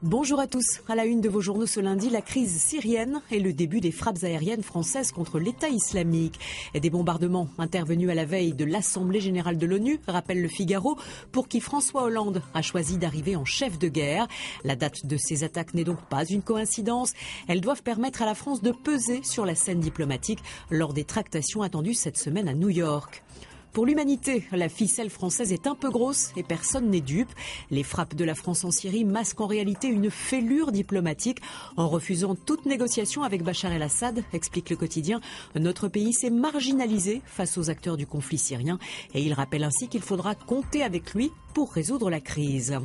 Bonjour à tous. À la une de vos journaux ce lundi, la crise syrienne et le début des frappes aériennes françaises contre l'État islamique. Et des bombardements intervenus à la veille de l'Assemblée générale de l'ONU, rappelle le Figaro, pour qui François Hollande a choisi d'arriver en chef de guerre. La date de ces attaques n'est donc pas une coïncidence. Elles doivent permettre à la France de peser sur la scène diplomatique lors des tractations attendues cette semaine à New York. Pour l'humanité, la ficelle française est un peu grosse et personne n'est dupe. Les frappes de la France en Syrie masquent en réalité une fêlure diplomatique. En refusant toute négociation avec Bachar el-Assad, explique le quotidien, notre pays s'est marginalisé face aux acteurs du conflit syrien et il rappelle ainsi qu'il faudra compter avec lui pour résoudre la crise.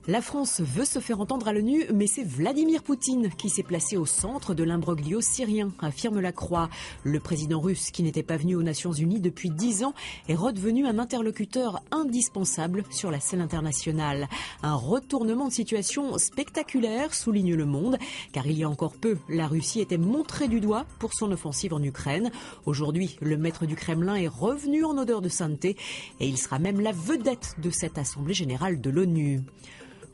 La France veut se faire entendre à l'ONU, mais c'est Vladimir Poutine qui s'est placé au centre de l'imbroglio syrien, affirme la Croix. Le président russe, qui n'était pas venu aux Nations Unies depuis 10 ans, est redevenu un interlocuteur indispensable sur la scène internationale. Un retournement de situation spectaculaire, souligne Le Monde, car il y a encore peu, la Russie était montrée du doigt pour son offensive en Ukraine. Aujourd'hui, le maître du Kremlin est revenu en odeur de sainteté et il sera même la vedette de cette Assemblée générale de l'ONU.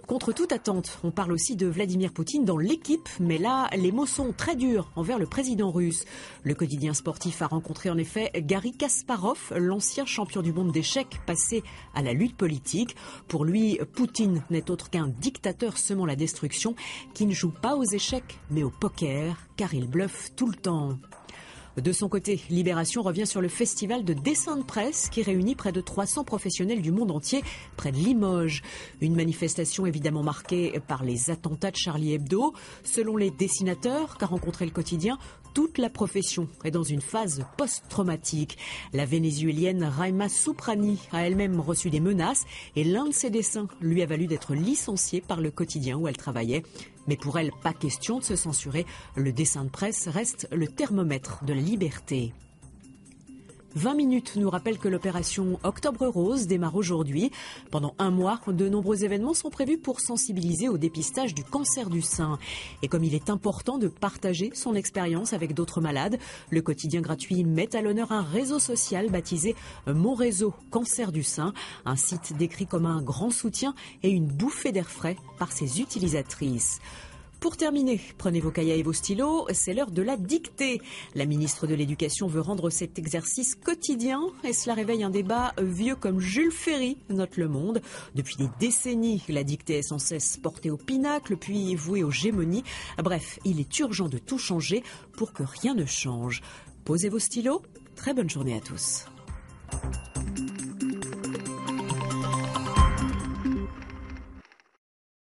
Contre toute attente, on parle aussi de Vladimir Poutine dans l'équipe, mais là, les mots sont très durs envers le président russe. Le quotidien sportif a rencontré en effet Garry Kasparov, l'ancien champion du monde d'échecs passé à la lutte politique. Pour lui, Poutine n'est autre qu'un dictateur semant la destruction qui ne joue pas aux échecs, mais au poker, car il bluffe tout le temps. De son côté, Libération revient sur le festival de dessin de presse qui réunit près de 300 professionnels du monde entier près de Limoges. Une manifestation évidemment marquée par les attentats de Charlie Hebdo. Selon les dessinateurs qu'a rencontré le quotidien, toute la profession est dans une phase post-traumatique. La vénézuélienne Raima Souprani a elle-même reçu des menaces et l'un de ses dessins lui a valu d'être licenciée par le quotidien où elle travaillait. Mais pour elle, pas question de se censurer. Le dessin de presse reste le thermomètre de la liberté. 20 minutes nous rappellent que l'opération Octobre Rose démarre aujourd'hui. Pendant un mois, de nombreux événements sont prévus pour sensibiliser au dépistage du cancer du sein. Et comme il est important de partager son expérience avec d'autres malades, le quotidien gratuit met à l'honneur un réseau social baptisé Mon Réseau Cancer du Sein, un site décrit comme un grand soutien et une bouffée d'air frais par ses utilisatrices. Pour terminer, prenez vos cahiers et vos stylos, c'est l'heure de la dictée. La ministre de l'Éducation veut rendre cet exercice quotidien et cela réveille un débat vieux comme Jules Ferry, note Le Monde. Depuis des décennies, la dictée est sans cesse portée au pinacle, puis vouée aux gémonies. Bref, il est urgent de tout changer pour que rien ne change. Posez vos stylos, très bonne journée à tous.